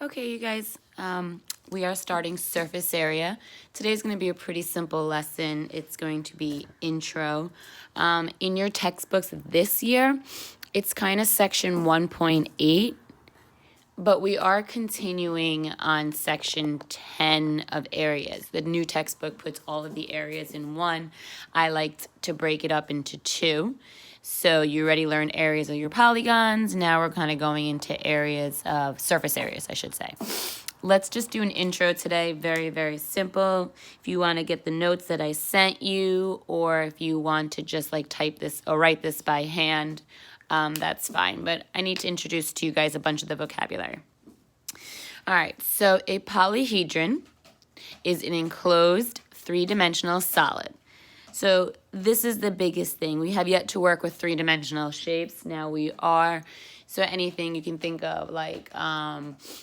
Okay, you guys, we are starting surface area. Today's going to be a pretty simple lesson. It's going to be intro. In your textbooks this year, it's kind of section 1.8, but we are continuing on section 10 of areas. The new textbook puts all of the areas in one. I liked to break it up into two. So you already learned areas of your polygons. Now we're kind of going into areas of surface areas, I should say. Let's just do an intro today. Very, very simple. If you want to get the notes that I sent you, or if you want to just like type this or write this by hand, that's fine. But I need to introduce to you guys a bunch of the vocabulary. All right, so a polyhedron is an enclosed three-dimensional solid. So this is the biggest thing. We have yet to work with three-dimensional shapes. Now we are. So anything you can think of, like, obviously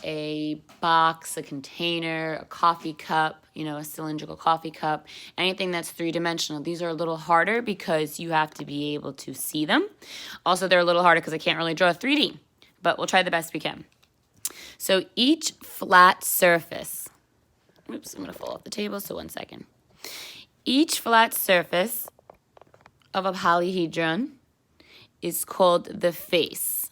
a box, a container, a coffee cup, a cylindrical coffee cup, anything that's three-dimensional. These are a little harder because you have to be able to see them. Also, they're a little harder because I can't really draw 3D, but we'll try the best we can. So each flat surface, oops, I'm going to fall off the table, so 1 second. Each flat surface of a polyhedron is called the face.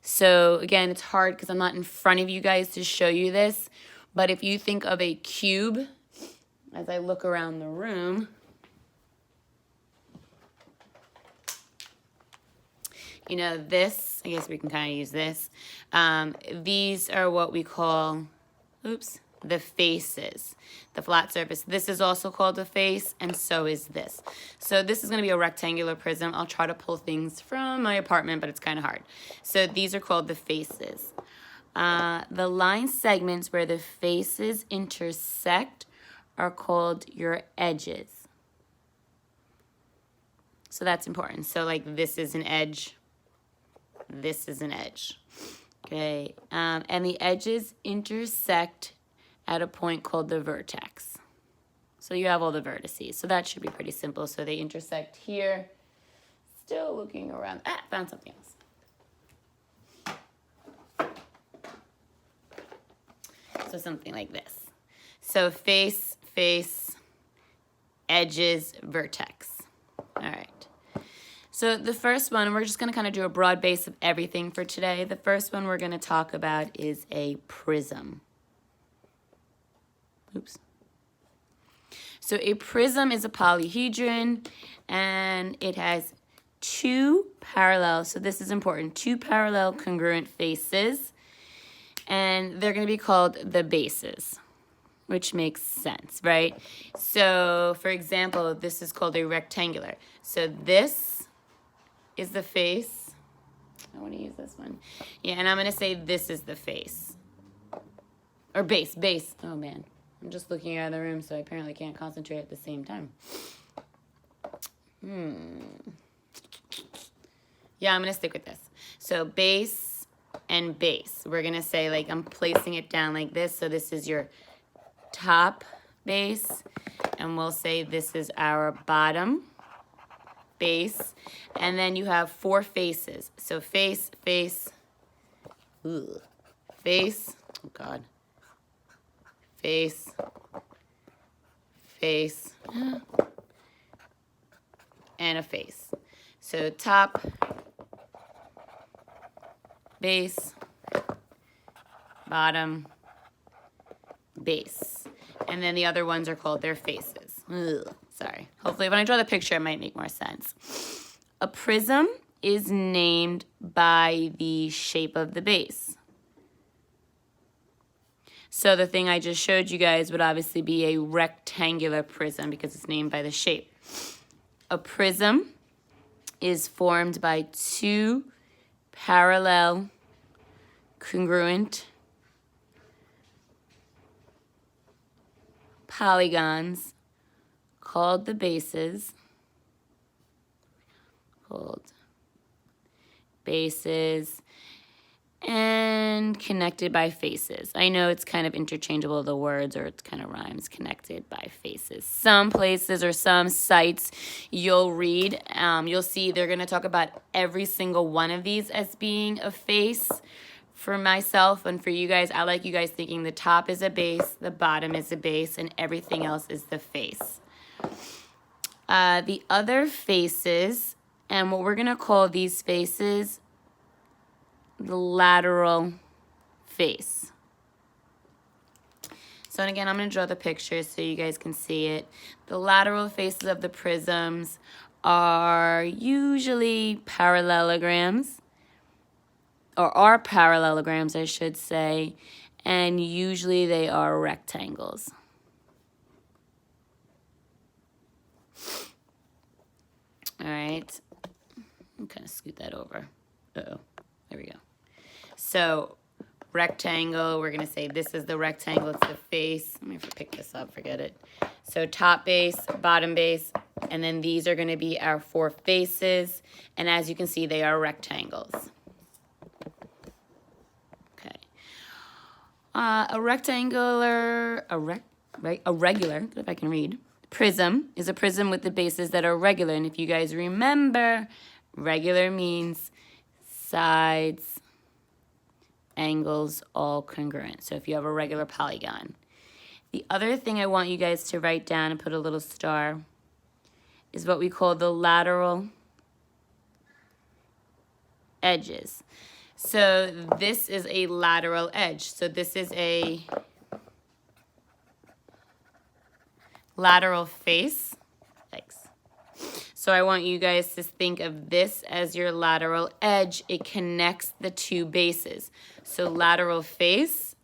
So again, it's hard because I'm not in front of you guys to show you this, but if you think of a cube, as I look around the room, this, I guess we can kind of use this. These are what we call, the faces, the flat surface. This is also called a face, and so is this. So this is going to be a rectangular prism. I'll try to pull things from my apartment, but it's kind of hard. So these are called the faces. The line segments where the faces intersect are called your edges. So that's important. So like this is an edge. This is an edge. Okay. And the edges intersect at a point called the vertex. So you have all the vertices. So that should be pretty simple. So they intersect here. Still looking around. Found something else. So something like this. So face, edges, vertex. All right. So the first one, we're just going to kind of do a broad base of everything for today. The first one we're going to talk about is a prism. So a prism is a polyhedron, and it has two parallel, so this is important, two parallel congruent faces, and they're going to be called the bases, which makes sense, right? So, for example, this is called a rectangular. So this is the face. I want to use this one. Yeah, and I'm going to say this is the face. Or base. Oh, man. I'm just looking out of the room, so I apparently can't concentrate at the same time. Yeah, I'm going to stick with this. So base and base. We're going to say, like, I'm placing it down like this. So this is your top base. And we'll say this is our bottom base. And then you have four faces. So face, face, oh God. Face, and a face. So top, base, bottom, base. And then the other ones are called their faces. Sorry. Hopefully when I draw the picture, it might make more sense. A prism is named by the shape of the base. So the thing I just showed you guys would obviously be a rectangular prism because it's named by the shape. A prism is formed by two parallel congruent polygons called the bases. and connected by faces. I know it's kind of interchangeable, the words, or it kind of rhymes, connected by faces. Some places or some sites you'll read, you'll see they're going to talk about every single one of these as being a face. For myself and for you guys, I like you guys thinking the top is a base, the bottom is a base, and everything else is the face. The other faces, and what we're going to call these faces, the lateral face. So and again, I'm going to draw the picture so you guys can see it. The lateral faces of the prisms are usually parallelograms, or are parallelograms, I should say, and usually they are rectangles. All right, I'm kind of scoot that over. Uh-oh, there we go. So rectangle, we're gonna say this is the rectangle, it's the face. Let me pick this up, forget it. So top base, bottom base, and then these are gonna be our four faces, and as you can see, they are rectangles. A regular, good if I can read, prism is a prism with the bases that are regular. And if you guys remember, regular means sides, angles, all congruent. So if you have a regular polygon. The other thing I want you guys to write down and put a little star is what we call the lateral edges. So this is a lateral edge. So this is a lateral face. Thanks. So I want you guys to think of this as your lateral edge. It connects the two bases. So lateral face,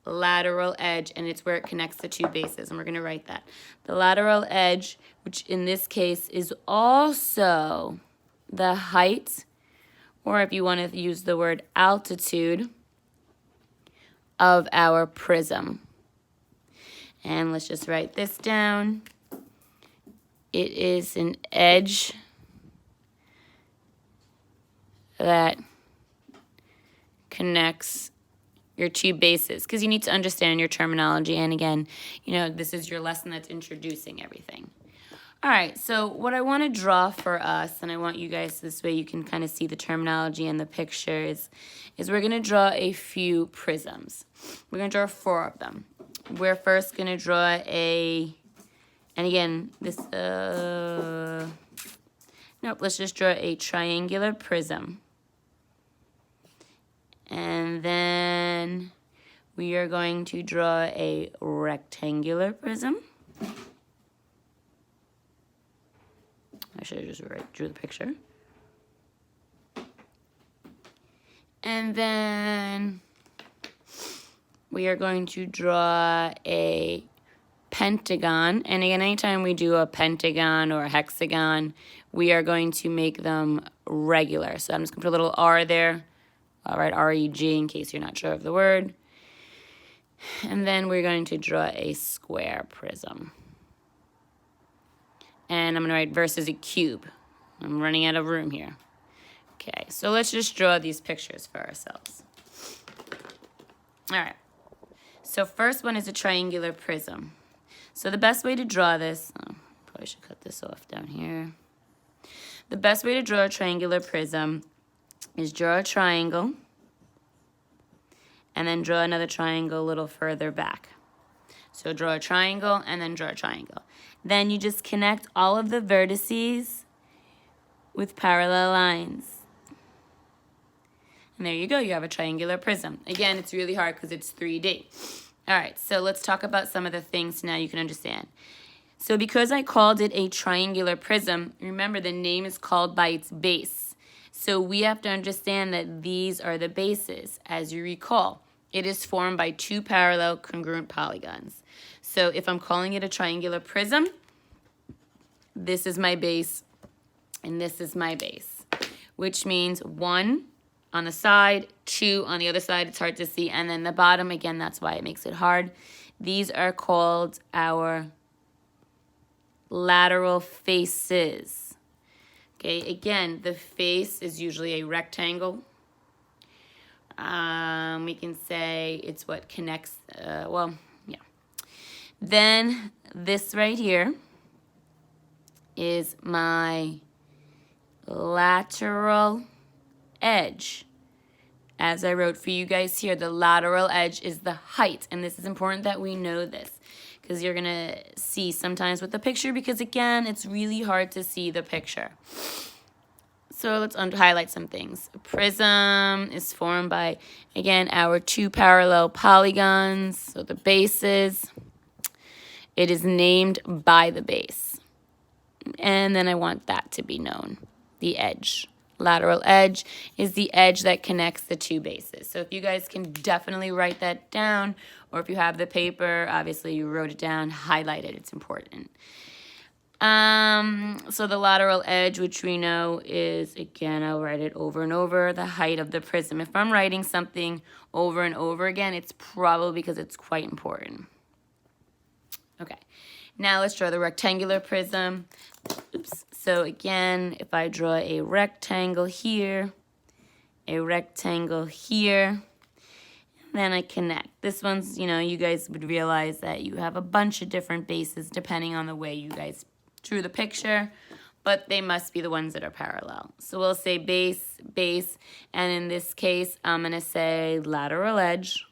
lateral edge, and it's where it connects the two bases. And we're going to write that. The lateral edge, which in this case is also the height, or if you want to use the word altitude, of our prism. And let's just write this down. It is an edge that connects your two bases, because you need to understand your terminology. And again, you know, this is your lesson that's introducing everything. All right, so what I want to draw for us, and I want you guys, this way you can kind of see the terminology and the pictures, is we're going to draw a few prisms. We're going to draw 4 of them. We're first going to draw a, and again, this, nope, let's just draw a triangular prism. And then we are going to draw a rectangular prism. I should have just drew the picture. And then we are going to draw a pentagon. And again, anytime we do a pentagon or a hexagon, we are going to make them regular. So I'm just going to put a little R there. All right, R-E-G in case you're not sure of the word. And then we're going to draw a square prism. And I'm going to write versus a cube. I'm running out of room here. Okay, so let's just draw these pictures for ourselves. All right. So first one is a triangular prism. So the best way to draw this, probably should cut this off down here. The best way to draw a triangular prism is draw a triangle and then draw another triangle a little further back. So draw a triangle and then draw a triangle. Then you just connect all of the vertices with parallel lines. And there you go, you have a triangular prism. Again, it's really hard because it's 3D. All right, so let's talk about some of the things now you can understand. So because I called it a triangular prism, remember the name is called by its base. So we have to understand that these are the bases. As you recall, it is formed by 2 parallel congruent polygons. So if I'm calling it a triangular prism, this is my base and this is my base, which means 1 on the side, 2 on the other side, it's hard to see, and then the bottom, again, that's why it makes it hard. These are called our lateral faces. Okay, again, the face is usually a rectangle. We can say it's what connects, well, yeah. Then this right here is my lateral edge. As I wrote for you guys here, the lateral edge is the height. And this is important that we know this because you're going to see sometimes with the picture because, again, it's really hard to see the picture. So let's highlight some things. A prism is formed by, again, our two parallel polygons, so the bases. It is named by the base. And then I want that to be known, the edge. Lateral edge is the edge that connects the two bases. So if you guys can definitely write that down, or if you have the paper, obviously you wrote it down, highlight it, it's important. So the lateral edge, which we know is, again, I'll write it over and over, the height of the prism. If I'm writing something over and over again, it's probably because it's quite important. Okay, now let's draw the rectangular prism. Oops. So again, if I draw a rectangle here, then I connect. This one's, you know, you guys would realize that you have a bunch of different bases depending on the way you guys drew the picture, but they must be the ones that are parallel. So we'll say base, base, and in this case, I'm going to say lateral edge.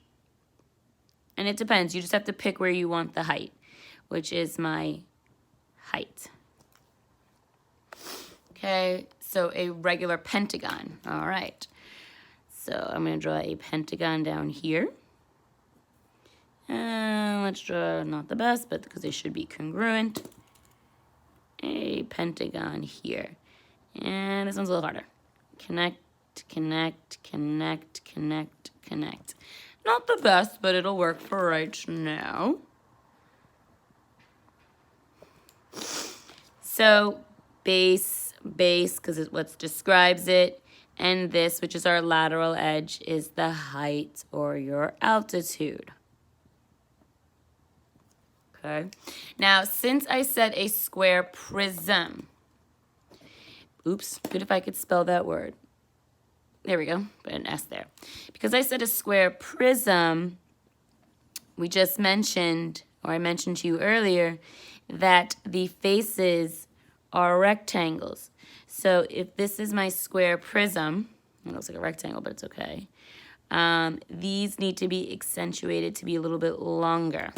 And it depends. You just have to pick where you want the height, which is my height. Okay, so a regular pentagon. All right. So I'm going to draw a pentagon down here. And let's draw, not the best, but because they should be congruent, a pentagon here. And this one's a little harder. Connect, connect, connect, connect, connect. Not the best, but it'll work for right now. So base, base, because it's what describes it. And this, which is our lateral edge, is the height or your altitude. Okay. Now, since I said a square prism, oops, good if I could spell that word. There we go, put an S there. Because I said a square prism, we just mentioned, or I mentioned to you earlier, that the faces are rectangles. So if this is my square prism, it looks like a rectangle, but it's okay. These need to be accentuated to be a little bit longer.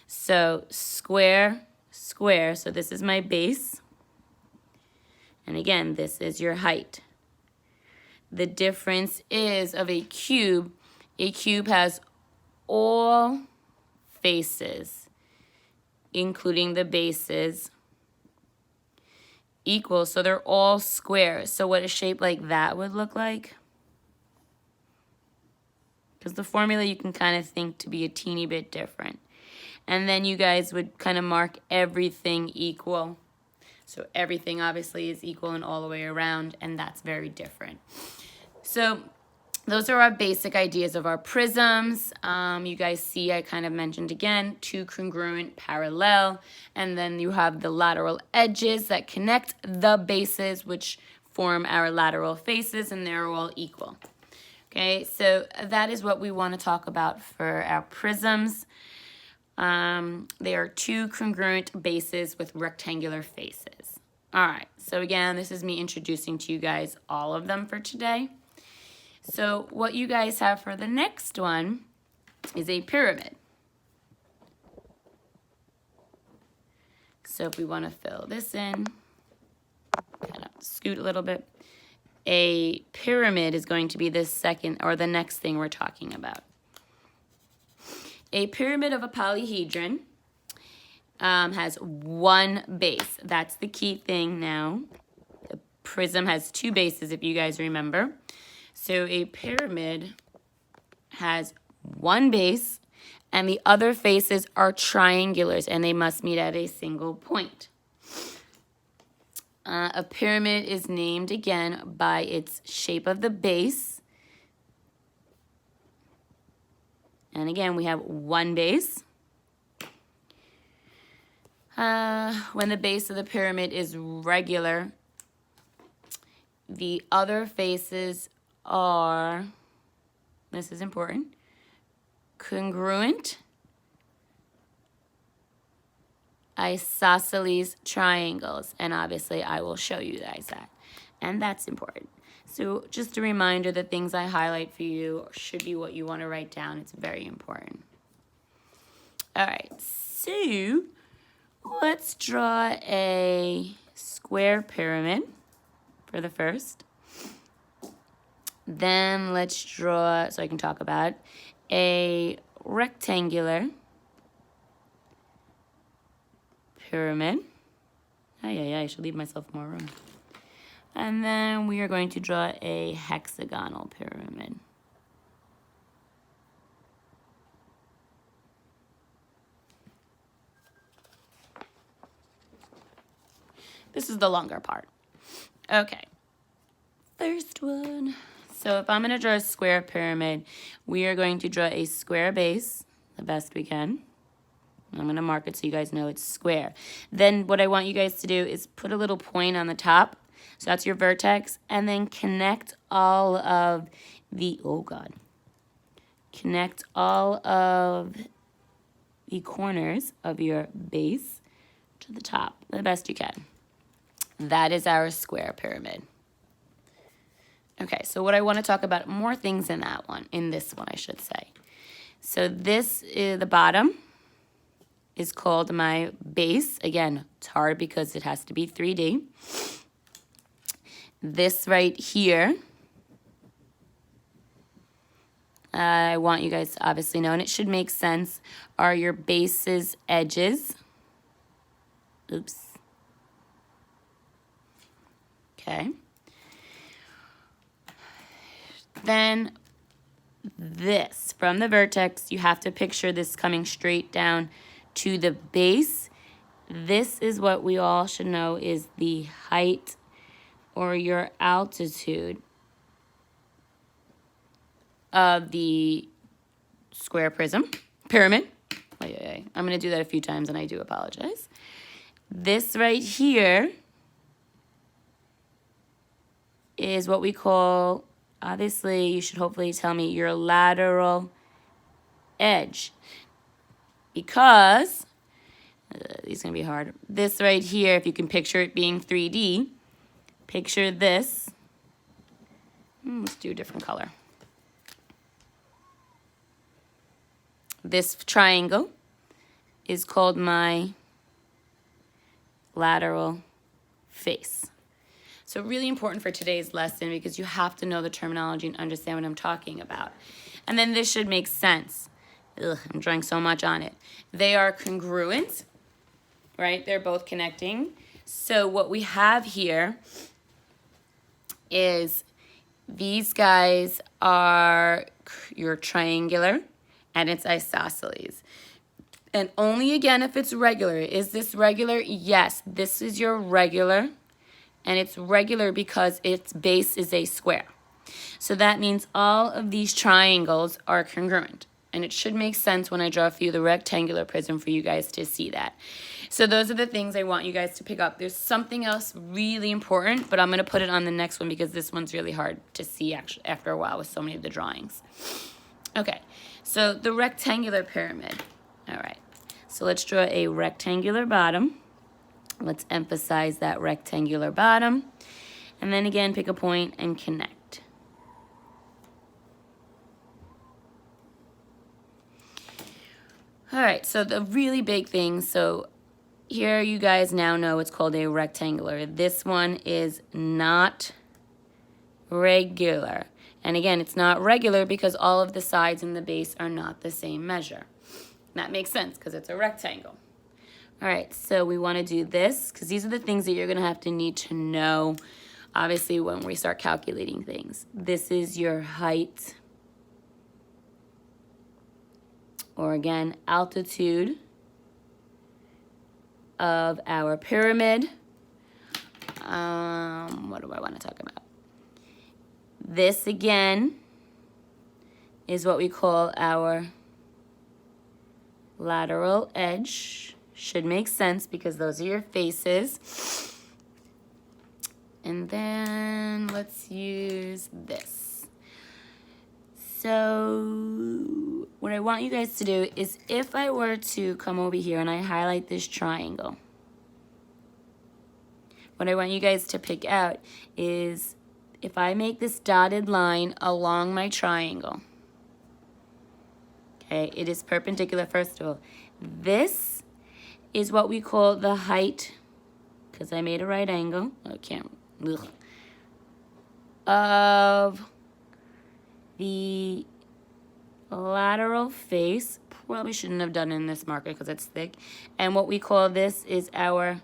So square, square, so this is my base. And again, this is your height. The difference is of a cube has all faces, including the bases, equal, so they're all square. So what a shape like that would look like, because the formula you can kind of think to be a teeny bit different. And then you guys would kind of mark everything equal. So everything obviously is equal and all the way around, and that's very different. So those are our basic ideas of our prisms. You guys see I kind of mentioned again, two congruent parallel, and then you have the lateral edges that connect the bases, which form our lateral faces, and they're all equal. Okay, so that is what we want to talk about for our prisms. They are two congruent bases with rectangular faces. All right, so again, this is me introducing to you guys all of them for today. So what you guys have for the next one is a pyramid. So if we want to fill this in, kind of scoot a little bit. A pyramid is going to be the second or the next thing we're talking about. A pyramid of a polyhedron has one base. That's the key thing now. The prism has two bases, if you guys remember. So a pyramid has one base, and the other faces are triangulars, and they must meet at a single point. A pyramid is named, again, by its shape of the base. And again, we have one base. When the base of the pyramid is regular, the other faces are this is important, congruent isosceles triangles. And obviously I will show you guys that. And that's important. So just a reminder, the things I highlight for you should be what you want to write down. It's very important. All right, so let's draw a square pyramid for the first. Then let's draw, so I can talk about, a rectangular pyramid. I should leave myself more room. And then we are going to draw a hexagonal pyramid. This is the longer part. Okay, first one. So if I'm going to draw a square pyramid, we are going to draw a square base the best we can. I'm going to mark it so you guys know it's square. Then what I want you guys to do is put a little point on the top. So that's your vertex. And then connect all of the, connect all of the corners of your base to the top the best you can. That is our square pyramid. Okay, so what I want to talk about, more things in that one, in this one I should say. So this is the bottom is called my base. Again, it's hard because it has to be 3D. This right here, I want you guys to obviously know, and it should make sense, are your base's edges. Oops. Okay. Then this, from the vertex, you have to picture this coming straight down to the base. This is what we all should know is the height or your altitude of the square pyramid. I'm going to do that a few times and I do apologize. This right here is what we call, obviously you should hopefully tell me, your lateral edge. Because, these are going to be hard. This right here, if you can picture it being 3D, picture this. Let's do a different color. This triangle is called my lateral face. So really important for today's lesson because you have to know the terminology and understand what I'm talking about. And then this should make sense. I'm drawing so much on it. They are congruent, right? They're both connecting. So what we have here is these guys are your triangular and it's isosceles. And only again if it's regular. Is this regular? Yes, this is your regular. And it's regular because its base is a square. So that means all of these triangles are congruent. And it should make sense when I draw for you the rectangular prism for you guys to see that. So those are the things I want you guys to pick up. There's something else really important, but I'm going to put it on the next one because this one's really hard to see actually after a while with so many of the drawings. Okay, so the rectangular pyramid. All right, so let's draw a rectangular bottom. Let's emphasize that rectangular bottom. And then again, pick a point and connect. All right, so the really big thing, so here you guys now know it's called a rectangular. This one is not regular. And again, it's not regular because all of the sides and the base are not the same measure. That makes sense because it's a rectangle. All right, so we want to do this because these are the things that you're going to have to need to know, obviously, when we start calculating things. This is your height, or again, altitude of our pyramid. What do I want to talk about? This, again, is what we call our lateral edge. Should make sense because those are your faces. And then let's use this. So what I want you guys to do is, if I were to come over here and I highlight this triangle, what I want you guys to pick out is, if I make this dotted line along my triangle, okay, it is perpendicular first of all. This is what we call the height, because I made a right angle, I can't, of the lateral face. Probably shouldn't have done it in this marker because it's thick. And what we call this is our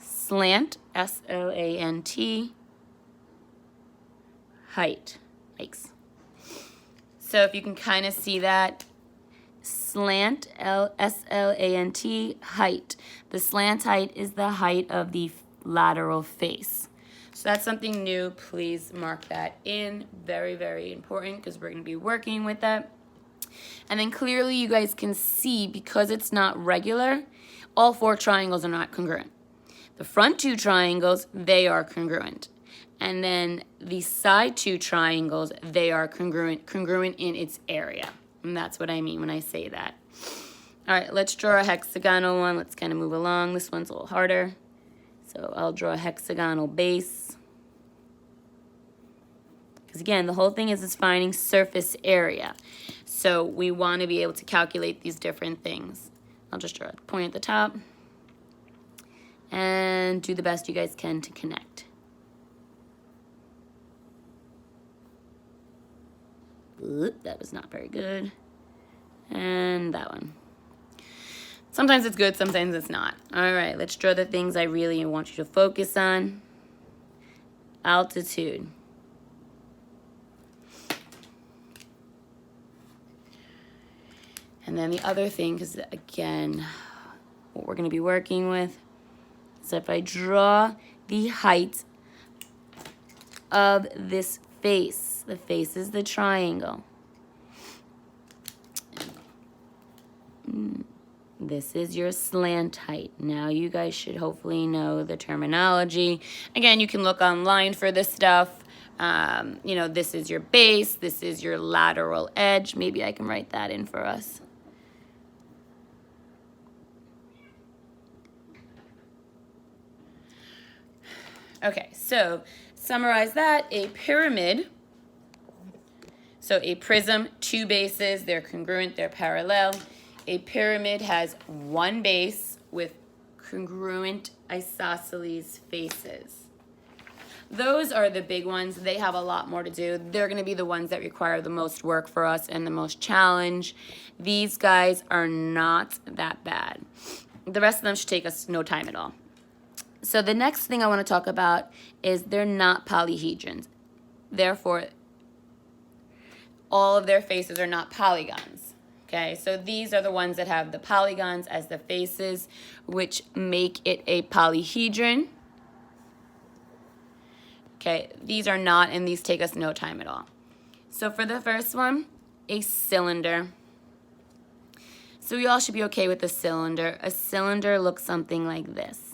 slant, S-L-A-N-T, height. Yikes. So if you can kind of see that, slant, S-L-A-N-T, height. The slant height is the height of the lateral face. So that's something new. Please mark that in. Very, very important, because we're going to be working with that. And then clearly you guys can see, because it's not regular, all 4 triangles are not congruent. The front 2 triangles, they are congruent. And then the side 2 triangles, they are congruent in its area. And that's what I mean when I say that. All right, let's draw a hexagonal one. Let's kind of move along. This one's a little harder. So I'll draw a hexagonal base. Because again, the whole thing is finding surface area. So we want to be able to calculate these different things. I'll just draw a point at the top. And do the best you guys can to connect. Oop, that was not very good. And that one. Sometimes it's good, sometimes it's not. All right, let's draw the things I really want you to focus on. Altitude. And then the other thing, because again, what we're going to be working with, so if I draw the height of this face, the face is the triangle. This is your slant height. Now you guys should hopefully know the terminology. Again, you can look online for this stuff. You know, this is your base, this is your lateral edge. Maybe I can write that in for us. Okay, so summarize that. A pyramid, so a prism, 2 bases, they're congruent, they're parallel. A pyramid has 1 base with congruent isosceles faces. Those are the big ones. They have a lot more to do. They're going to be the ones that require the most work for us and the most challenge. These guys are not that bad. The rest of them should take us no time at all. So the next thing I want to talk about is they're not polyhedrons. Therefore, all of their faces are not polygons. Okay, so these are the ones that have the polygons as the faces, which make it a polyhedron. Okay, these are not, and these take us no time at all. So for the first one, a cylinder. So we all should be okay with a cylinder. A cylinder looks something like this.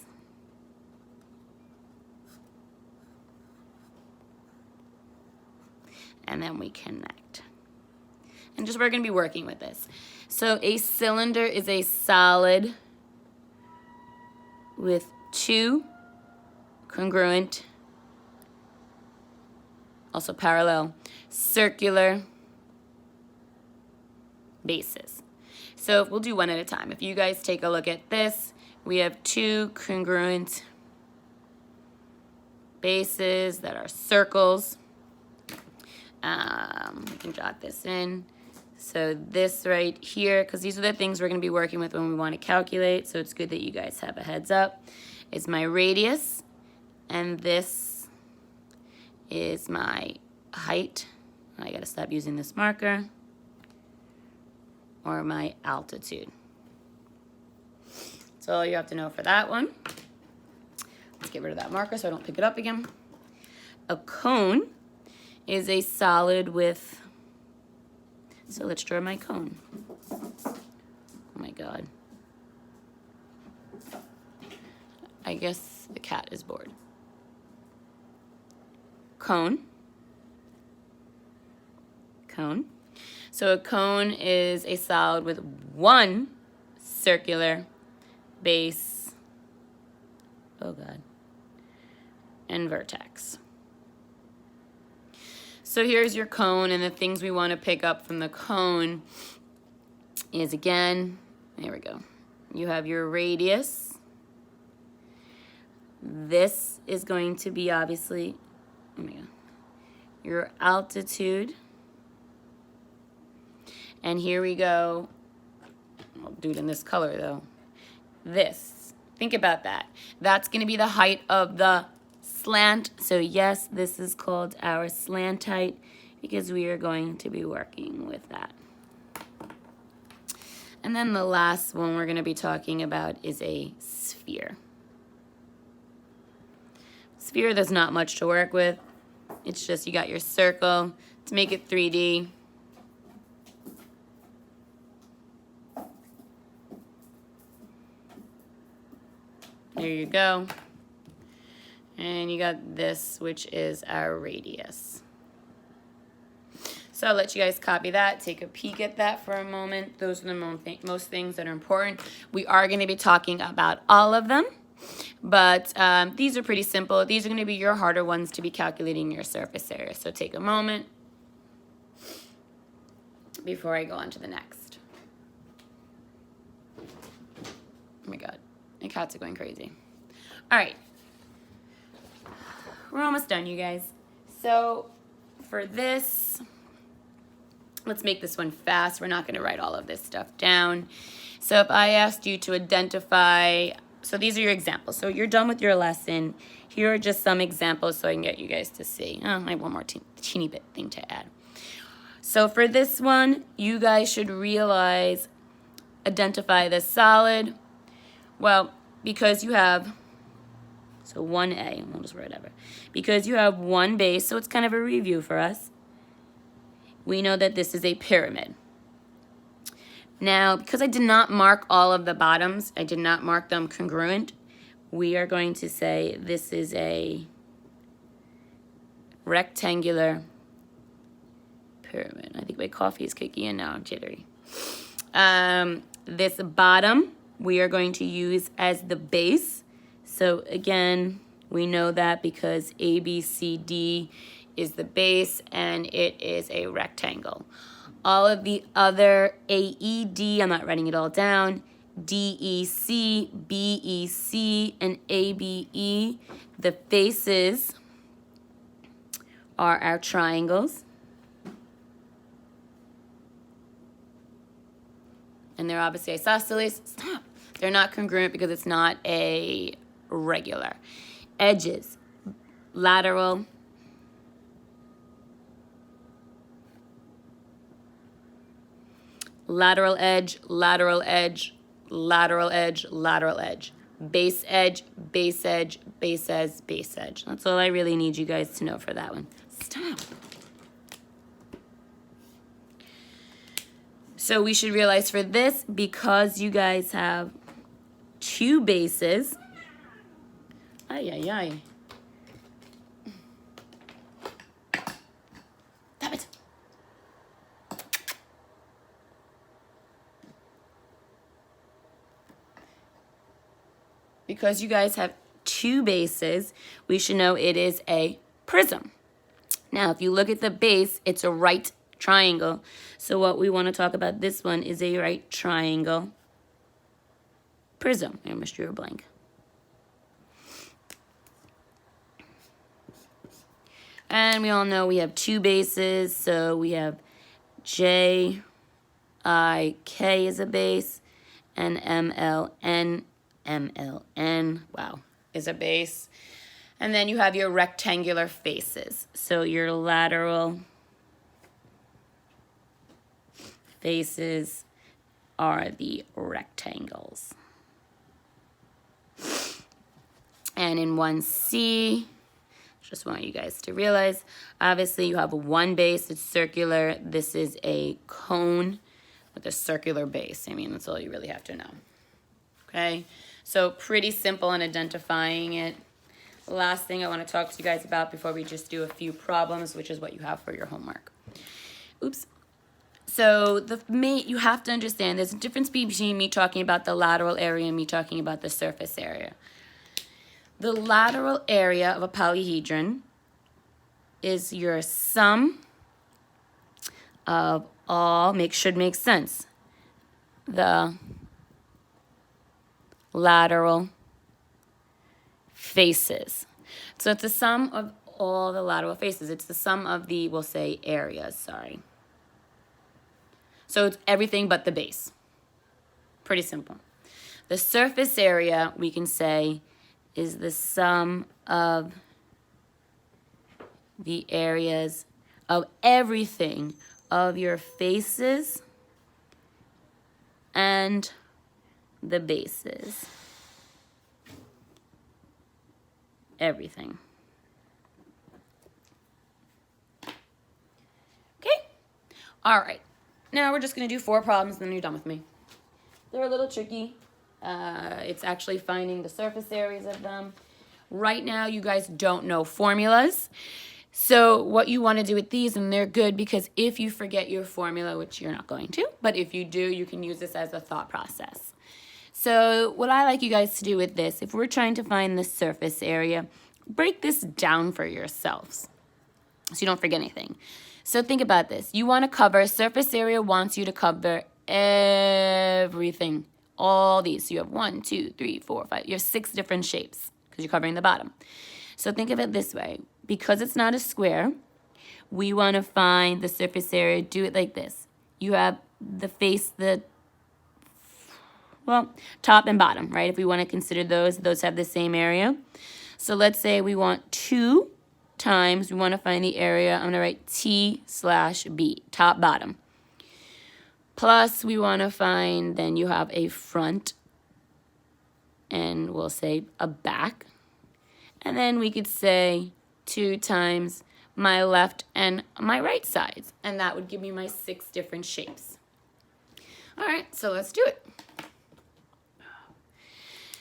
And then we connect. And just we're going to be working with this. So a cylinder is a solid with 2 congruent, also parallel, circular bases. So we'll do one at a time. If you guys take a look at this, we have 2 congruent bases that are circles. We can jot this in. So this right here, because these are the things we're going to be working with when we want to calculate, so it's good that you guys have a heads up, is my radius, and this is my height. I got to stop using this marker, or my altitude. That's all you have to know for that one. Let's get rid of that marker so I don't pick it up again. A cone is a solid with, so let's draw my cone. Oh my God. I guess the cat is bored. Cone, cone. So a cone is a solid with one circular base, oh God, and vertex. So here's your cone, and the things we want to pick up from the cone is, again, there we go. You have your radius. This is going to be obviously, oh my God, your altitude. And here we go. I'll do it in this color though. This, think about that. That's going to be the height of the slant. So yes, this is called our slant height because we are going to be working with that. And then the last one we're going to be talking about is a sphere. Sphere, there's not much to work with. It's just you got your circle. To make it 3D, there you go. And you got this, which is our radius. So I'll let you guys copy that, take a peek at that for a moment. Those are the most things that are important. We are going to be talking about all of them, but these are pretty simple. These are going to be your harder ones to be calculating your surface area. So take a moment before I go on to the next. Oh my God, my cats are going crazy. All right, we're almost done, you guys. So for this, let's make this one fast. We're not going to write all of this stuff down. So if I asked you to identify, so these are your examples. So you're done with your lesson. Here are just some examples so I can get you guys to see. Oh, I have one more teeny bit thing to add. So for this one, you guys should realize, identify the solid. Well, because you have, so 1A, we'll just write whatever. Because you have one base, so it's kind of a review for us. We know that this is a pyramid. Now, because I did not mark all of the bottoms, I did not mark them congruent, we are going to say this is a rectangular pyramid. I think my coffee is kicking in now, I'm jittery. This bottom, we are going to use as the base. So again, we know that because ABCD is the base and it is a rectangle. All of the other AED, I'm not writing it all down, DEC, BEC, and ABE, the faces are our triangles. And they're obviously isosceles. Stop. They're not congruent because it's not a regular. Edges, lateral, lateral edge, lateral edge, lateral edge, lateral edge. Base edge, base edge, base edge, base edge. That's all I really need you guys to know for that one. Stop. So we should realize for this, because you guys have two bases, ay, ay, ay. Stop it. Because you guys have two bases, we should know it is a prism. Now, if you look at the base, it's a right triangle. So what we want to talk about this one is a right triangle prism. I almost drew a blank. And we all know we have two bases, so we have JIK is a base, and MLN, wow, is a base. And then you have your rectangular faces. So your lateral faces are the rectangles. And in 1C, just want you guys to realize, obviously you have one base, it's circular. This is a cone with a circular base. I mean, that's all you really have to know. Okay, so pretty simple in identifying it. The last thing I want to talk to you guys about before we just do a few problems, which is what you have for your homework. Oops. So you have to understand there's a difference between me talking about the lateral area and me talking about the surface area. The lateral area of a polyhedron is your sum of all, should make sense, the lateral faces. So it's the sum of all the lateral faces. It's the sum of the, we'll say, areas, sorry. So it's everything but the base. Pretty simple. The surface area, we can say, is the sum of the areas of everything of your faces and the bases. Everything. Okay? All right. Now we're just going to do 4 problems, then you're done with me. They're a little tricky. It's actually finding the surface areas of them. Right now, you guys don't know formulas. So what you want to do with these, and they're good because if you forget your formula, which you're not going to, but if you do, you can use this as a thought process. So what I like you guys to do with this, if we're trying to find the surface area, break this down for yourselves so you don't forget anything. So think about this. You want to cover, surface area wants you to cover everything, all these. So you have 1, 2, 3, 4, 5. You have 6 different shapes because you're covering the bottom. So think of it this way. Because it's not a square, we want to find the surface area. Do it like this. You have the face, top and bottom, right? If we want to consider those have the same area. So let's say we want 2 times, we want to find the area. I'm going to write T/B, top, bottom. Plus, we want to find, then you have a front, and we'll say a back. And then we could say 2 times my left and my right sides. And that would give me my 6 different shapes. All right, so let's do it.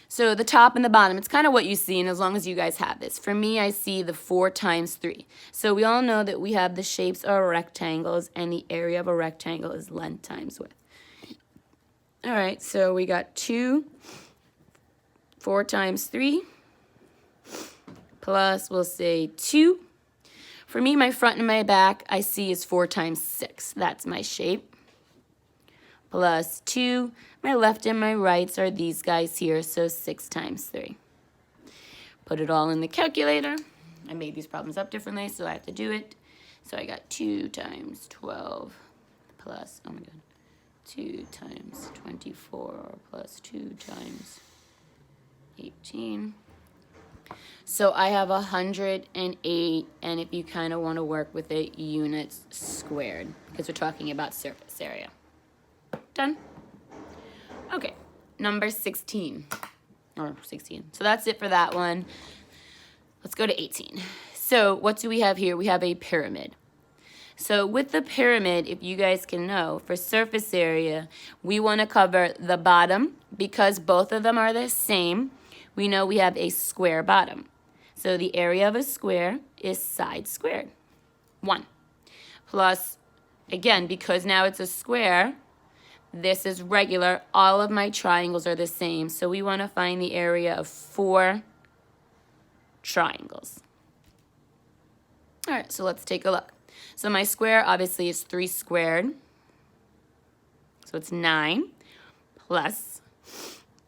So the top and the bottom, it's kind of what you see, and as long as you guys have this. For me, I see the 4 times 3. So we all know that we have the shapes of rectangles, and the area of a rectangle is length times width. All right, so we got 4 times 3, plus we'll say 2. For me, my front and my back, I see is 4 times 6. That's my shape. Plus 2. My left and my rights are these guys here, so 6 times 3. Put it all in the calculator. I made these problems up differently, so I have to do it. So I got 2 times 12 plus, 2 times 24 plus 2 times 18. So I have 108, and if you kind of want to work with it, units squared, because we're talking about surface area. Done? Okay, number 16, or 16. So that's it for that one. Let's go to 18. So what do we have here? We have a pyramid. So with the pyramid, if you guys can know, for surface area, we want to cover the bottom. Because both of them are the same, we know we have a square bottom. So the area of a square is side squared, 1. Plus, again, because now it's a square, this is regular. All of my triangles are the same. So we want to find the area of 4 triangles. All right, so let's take a look. So my square obviously is 3 squared. So it's 9 plus.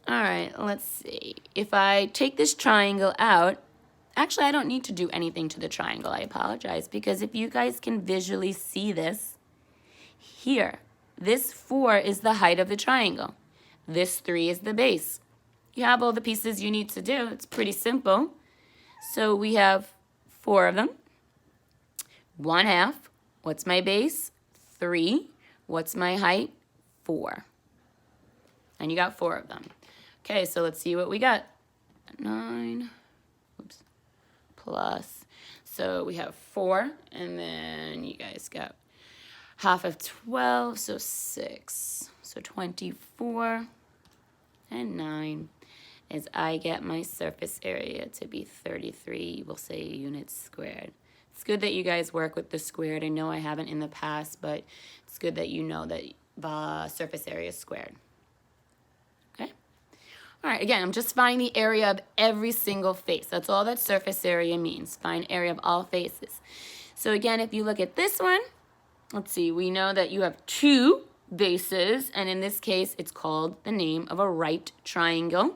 All right, let's see. If I take this triangle out, actually I don't need to do anything to the triangle. I apologize, because if you guys can visually see this, here, this 4 is the height of the triangle. This 3 is the base. You have all the pieces you need to do. It's pretty simple. So we have 4 of them. 1/2. What's my base? 3. What's my height? 4. And you got 4 of them. Okay, so let's see what we got. 9. Oops. Plus. So we have 4, and then you guys got half of 12, so 6. So 24 and 9 is I get my surface area to be 33, we'll say units squared. It's good that you guys work with the squared. I know I haven't in the past, but it's good that you know that the surface area is squared. Okay? All right, again, I'm just finding the area of every single face. That's all that surface area means. Find area of all faces. So again, if you look at this one, let's see, we know that you have two bases, and in this case, it's called the name of a right triangle.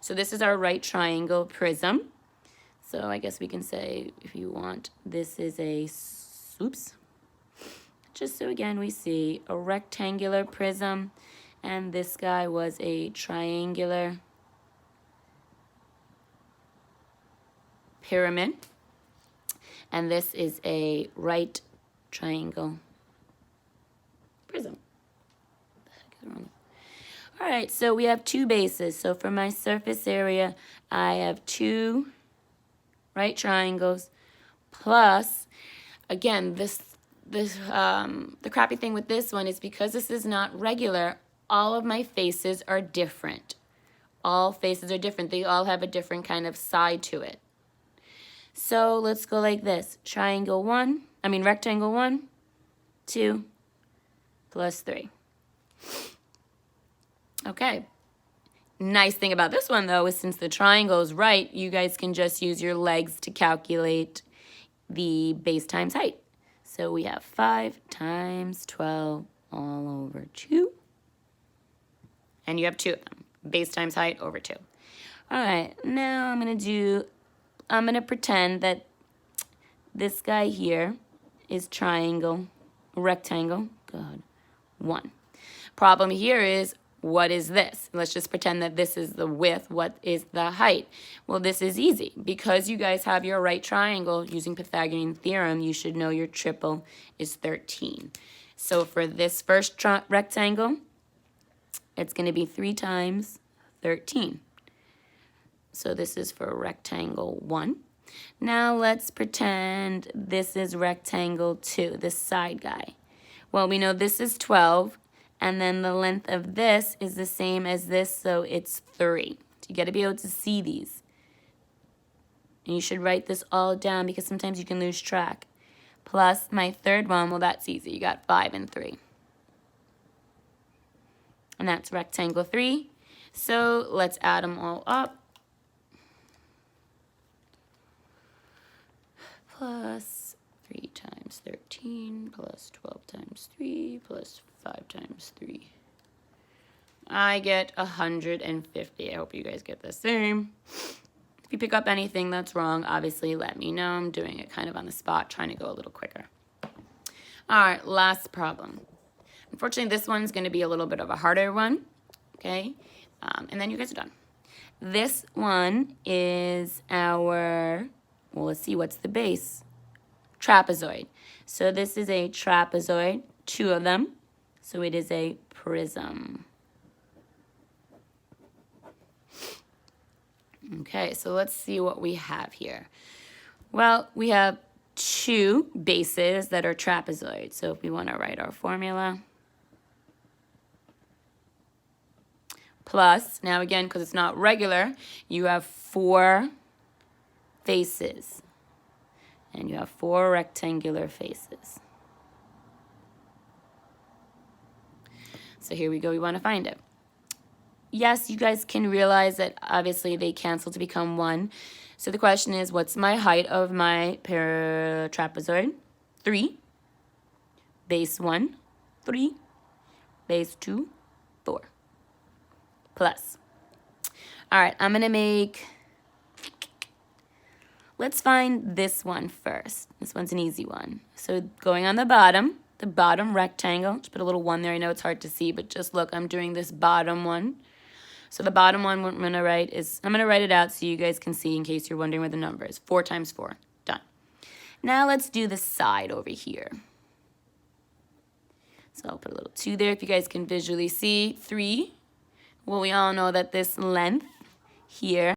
So this is our right triangle prism. So I guess we can say, if you want, this is a, oops. Just so again, we see a rectangular prism, and this guy was a triangular pyramid. And this is a right triangle prism. What the heck is wrong? All right, so we have two bases. So for my surface area, I have two right triangles plus, again, the crappy thing with this one is because this is not regular, all of my faces are different. All faces are different. They all have a different kind of side to it. So let's go like this. Rectangle 1, 2, plus 3. Okay. Nice thing about this one, though, is since the triangle is right, you guys can just use your legs to calculate the base times height. So we have 5 times 12 all over 2. And you have 2 of them. Base times height over 2. All right, now I'm going to pretend that this guy here is rectangle, 1. Problem here is, what is this? Let's just pretend that this is the width. What is the height? Well, this is easy. Because you guys have your right triangle using Pythagorean theorem, you should know your triple is 13. So for this first rectangle, it's going to be 3 times 13. So this is for rectangle 1. Now let's pretend this is rectangle 2, this side guy. Well, we know this is 12, and then the length of this is the same as this, so it's 3. So you got to be able to see these. And you should write this all down because sometimes you can lose track. Plus my third one, well, that's easy. You got 5 and 3. And that's rectangle 3. So let's add them all up. Plus 3 times 13 plus 12 times 3 plus 5 times 3. I get 150. I hope you guys get the same. If you pick up anything that's wrong, obviously let me know. I'm doing it kind of on the spot, trying to go a little quicker. All right, last problem. Unfortunately, this one's going to be a little bit of a harder one, okay? And then you guys are done. This one is our, well, let's see, what's the base? Trapezoid. So this is a trapezoid, 2 of them. So it is a prism. Okay, so let's see what we have here. Well, we have 2 bases that are trapezoid. So if we want to write our formula. Plus, now again, because it's not regular, you have 4 faces. And you have 4 rectangular faces. So here we go, we want to find it. Yes, you guys can realize that obviously they cancel to become 1. So the question is, what's my height of my trapezoid? 3. Base 1, 3. Base 2, 4. Plus. All right, I'm going to make, let's find this one first. This one's an easy one. So going on the bottom rectangle, just put a little 1 there. I know it's hard to see, but just look, I'm doing this bottom one. So the bottom one I'm going to write is, I'm going to write it out so you guys can see in case you're wondering where the number is. 4 times 4. Done. Now let's do the side over here. So I'll put a little 2 there if you guys can visually see. 3. Well, we all know that this length here